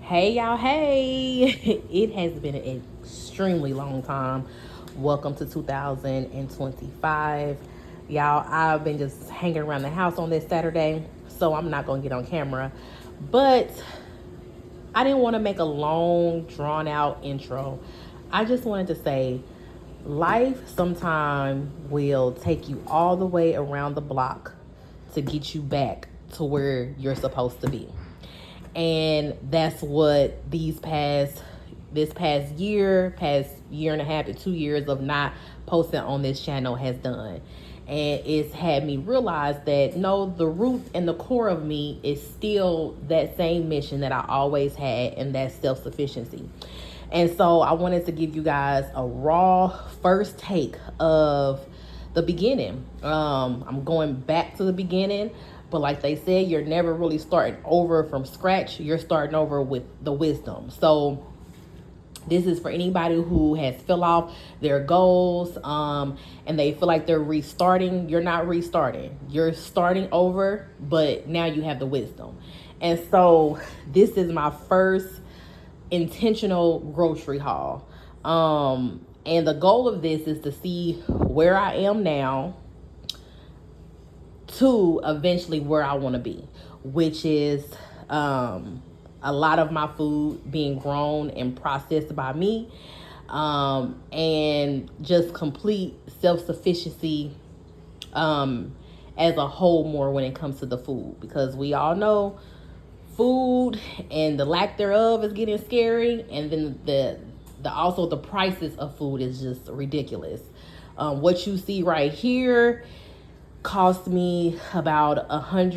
Hey y'all, hey! It has been an extremely long time. Welcome to 2025. Y'all, I've been just hanging around the house on this Saturday, so I'm not gonna get on camera. But I didn't want to make a long, drawn out intro. I just wanted to say life sometime will take you all the way around the block to get you back to where you're supposed to be. And that's what this past year and a half to 2 years of not posting on this channel has done. And it's had me realize that no, the root and the core of me is still that same mission that I always had, and that's self-sufficiency. And so I wanted to give you guys a raw first take of the beginning. I'm going back to the beginning, but like they said, you're never really starting over from scratch. You're starting over with the wisdom. So this is for anybody who has fill off their goals, and they feel like they're restarting. You're not restarting. You're starting over, but now you have the wisdom. And so this is my first intentional grocery haul. And the goal of this is to see where I am now to eventually where I want to be, which is a lot of my food being grown and processed by me, and just complete self-sufficiency as a whole more when it comes to the food, because we all know food and the lack thereof is getting scary, and then the also the prices of food is just ridiculous. What you see right here cost me about I think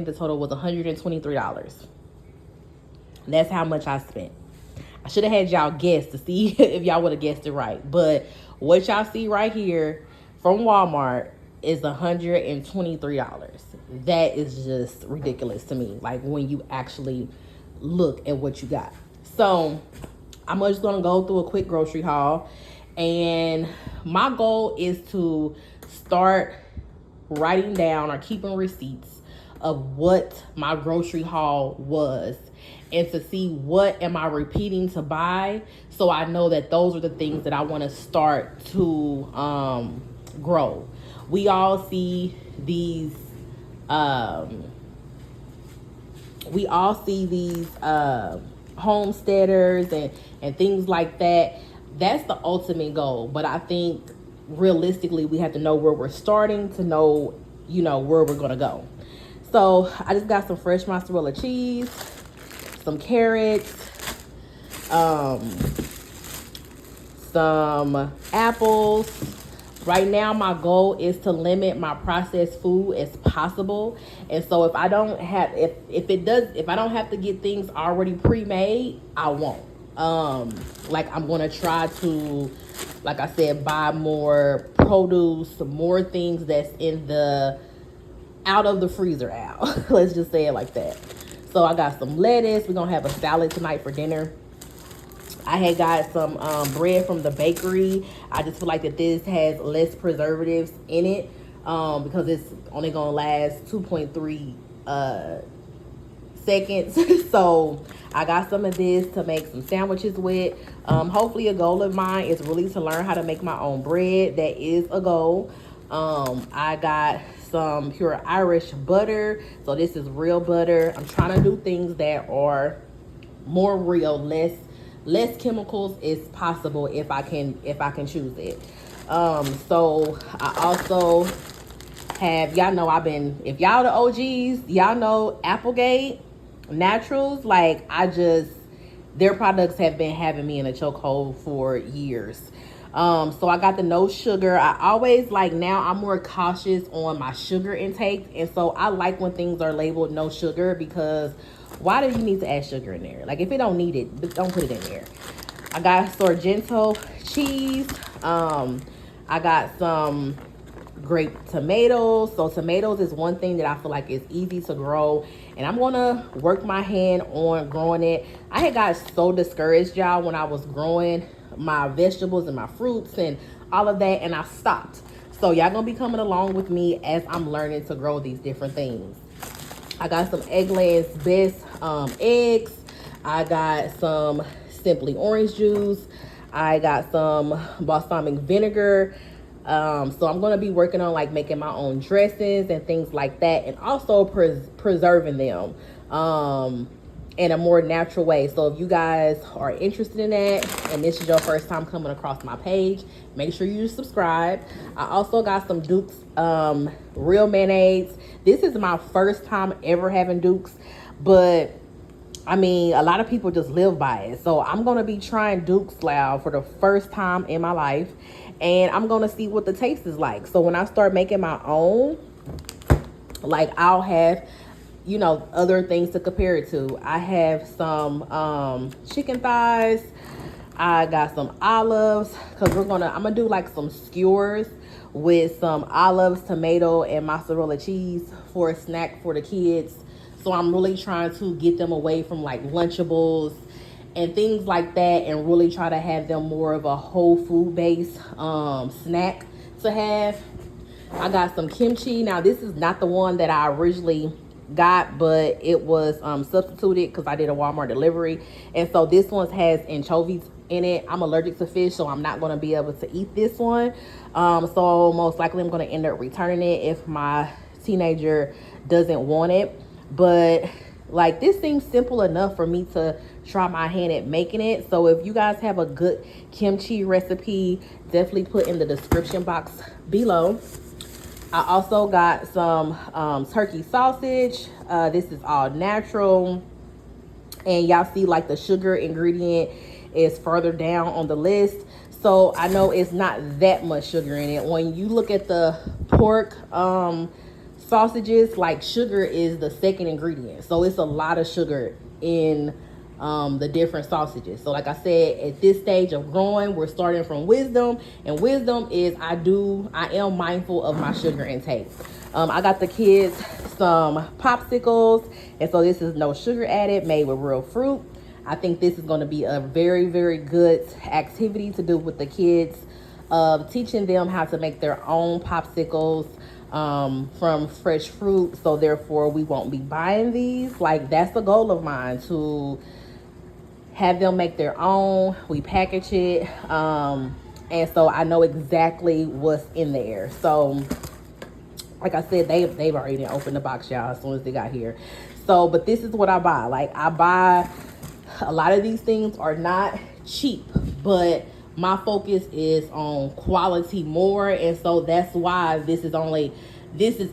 the total was $123. That's how much I spent. I should have had y'all guess to see if y'all would have guessed it right. But what y'all see right here from Walmart is $123. That is just ridiculous to me. Like when you actually look at what you got. So I'm just gonna go through a quick grocery haul. And my goal is to start writing down or keeping receipts of what my grocery haul was, and to see what am I repeating to buy, so I know that those are the things that I want to start to grow. We all see these homesteaders and things like that. That's the ultimate goal. But I think realistically we have to know where we're starting to know, where we're gonna go. So I just got some fresh mozzarella cheese, some carrots, some apples. Right now my goal is to limit my processed food as possible. And so if I don't have to get things already pre-made, I won't. Like I'm gonna try to, like I said, buy more produce, more things that's in the out of the freezer out. Let's just say it like that. So I got some lettuce. We're gonna have a salad tonight for dinner. I had got some bread from the bakery. I just feel like that this has less preservatives in it, because it's only gonna last 2.3 seconds. So I got some of this to make some sandwiches with. Hopefully a goal of mine is really to learn how to make my own bread. That is a goal. I got some pure Irish butter. So this is real butter. I'm trying to do things that are more real, less chemicals is possible if I can choose it. So I also have, y'all know if y'all the OGs, y'all know Applegate Naturals. Like their products have been having me in a chokehold for years. So I got the no sugar. I always now I'm more cautious on my sugar intake. And so I like when things are labeled no sugar, because why do you need to add sugar in there? Like if it don't need it, don't put it in there. I got Sorrento cheese. I got some grape tomatoes. So tomatoes is one thing that I feel like is easy to grow, and I'm gonna work my hand on growing it. I had got so discouraged, y'all, when I was growing my vegetables and my fruits and all of that, and I stopped. So y'all gonna be coming along with me as I'm learning to grow these different things. I got some Eggland's Best eggs. I got some Simply orange juice. I got some balsamic vinegar. So I'm gonna be working on like making my own dressings and things like that, and also preserving them in a more natural way. So if you guys are interested in that and this is your first time coming across my page, make sure you subscribe. I also got some Duke's real mayonnaise. This is my first time ever having Duke's, but I mean, a lot of people just live by it. So I'm going to be trying Duke's Slough for the first time in my life. And I'm going to see what the taste is like. So when I start making my own, like I'll have, you know, other things to compare it to. I have some chicken thighs. I got some olives because I'm gonna do like some skewers with some olives, tomato, and mozzarella cheese for a snack for the kids. So I'm really trying to get them away from like Lunchables and things like that, and really try to have them more of a whole food based snack to have. I got some kimchi. Now this is not the one that I originally got, but it was substituted because I did a Walmart delivery, and so this one has anchovies in it. I'm allergic to fish, so I'm not going to be able to eat this one. So most likely I'm going to end up returning it if my teenager doesn't want it. But like, this seems simple enough for me to try my hand at making it. So if you guys have a good kimchi recipe, definitely put in the description box below. I also got some turkey sausage. This is all natural. And y'all see like the sugar ingredient is further down on the list. So I know it's not that much sugar in it. When you look at the pork sausages, like sugar is the second ingredient. So it's a lot of sugar in the different sausages. So like I said, at this stage of growing, we're starting from wisdom, and wisdom is I am mindful of my sugar intake. I got the kids some popsicles, and so this is no sugar added, made with real fruit. I think this is going to be a very, very good activity to do with the kids, teaching them how to make their own popsicles from fresh fruit. So therefore we won't be buying these. Like, that's the goal of mine, to have them make their own. We package it, and so I know exactly what's in there. So like I said, they've already opened the box, y'all, as soon as they got here. So, but this is what I buy. Like, I buy a lot of these things are not cheap, but my focus is on quality more, and so that's why this is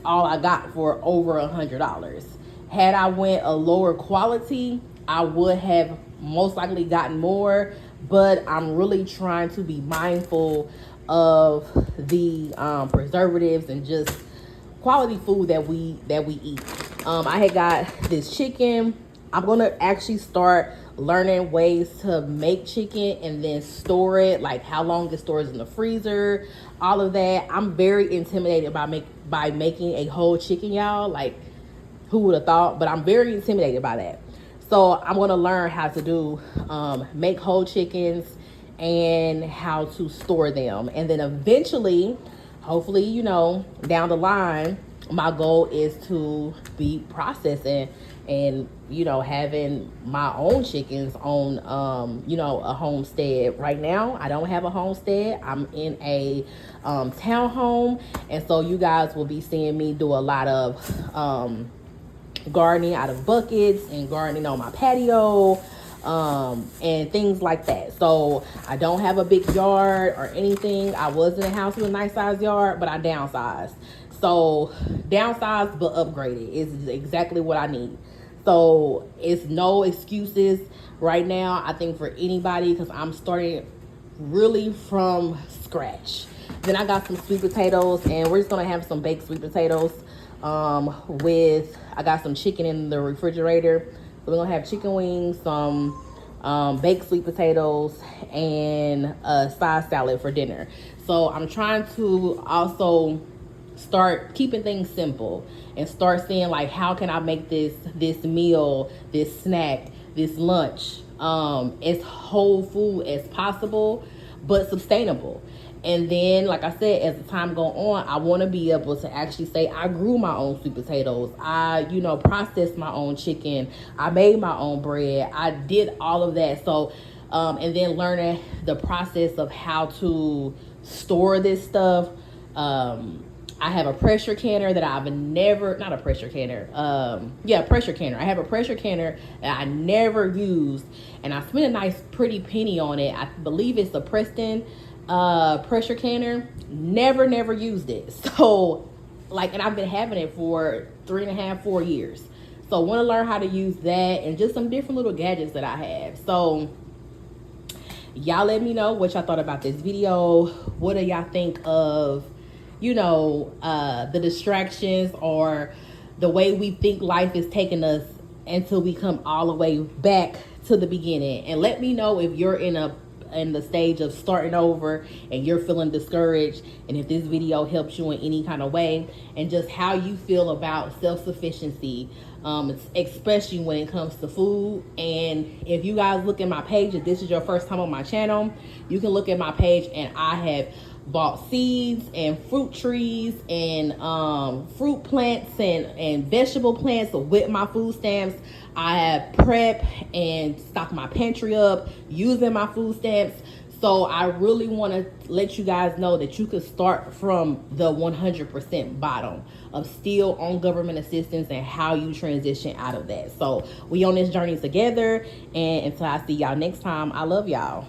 all I got for over $100. Had I went a lower quality, I would have most likely gotten more, but I'm really trying to be mindful of the preservatives and just quality food that we eat. I had got this chicken. I'm gonna actually start learning ways to make chicken and then store it, like how long it stores in the freezer, all of that. I'm very intimidated by making a whole chicken, y'all. Like, who would have thought? But I'm very intimidated by that. So I'm gonna learn how to do make whole chickens and how to store them, and then eventually, hopefully, you know, down the line, my goal is to be processing and, you know, having my own chickens on, you know, a homestead. Right now, I don't have a homestead. I'm in a townhome, and so you guys will be seeing me do a lot of gardening out of buckets and gardening on my patio, and things like that. So I don't have a big yard or anything. I was in a house with a nice size yard, but I downsized. So downsized but upgraded is exactly what I need. So it's no excuses right now, I think, for anybody, because I'm starting really from scratch. Then I got some sweet potatoes, and we're just gonna have some baked sweet potatoes I got some chicken in the refrigerator. So we're gonna have chicken wings, some baked sweet potatoes, and a side salad for dinner. So I'm trying to also start keeping things simple and start seeing, like, how can I make this meal, this snack, this lunch as whole food as possible, but sustainable. And then, like I said, as the time go on, I want to be able to actually say I grew my own sweet potatoes. I, processed my own chicken. I made my own bread. I did all of that. So, and then learning the process of how to store this stuff. I have a pressure canner that I've never, not a pressure canner, pressure canner. I have a pressure canner that I never used, and I spent a nice pretty penny on it. I believe it's a Preston pressure canner. Never used it. So, and I've been having it for 3.5, 4 years. So I want to learn how to use that and just some different little gadgets that I have. So y'all let me know what y'all thought about this video. What do y'all think of, the distractions or the way we think life is taking us until we come all the way back to the beginning? And let me know if you're in the stage of starting over and you're feeling discouraged, and if this video helps you in any kind of way, and just how you feel about self-sufficiency, especially when it comes to food. And if you guys look at my page, if this is your first time on my channel, you can look at my page, and I have bought seeds and fruit trees and fruit plants and vegetable plants with my food stamps. I have prep and stock my pantry up using my food stamps. So I really want to let you guys know that you could start from the 100% bottom of still on government assistance and how you transition out of that. So we on this journey together, and until I see y'all next time, I love y'all.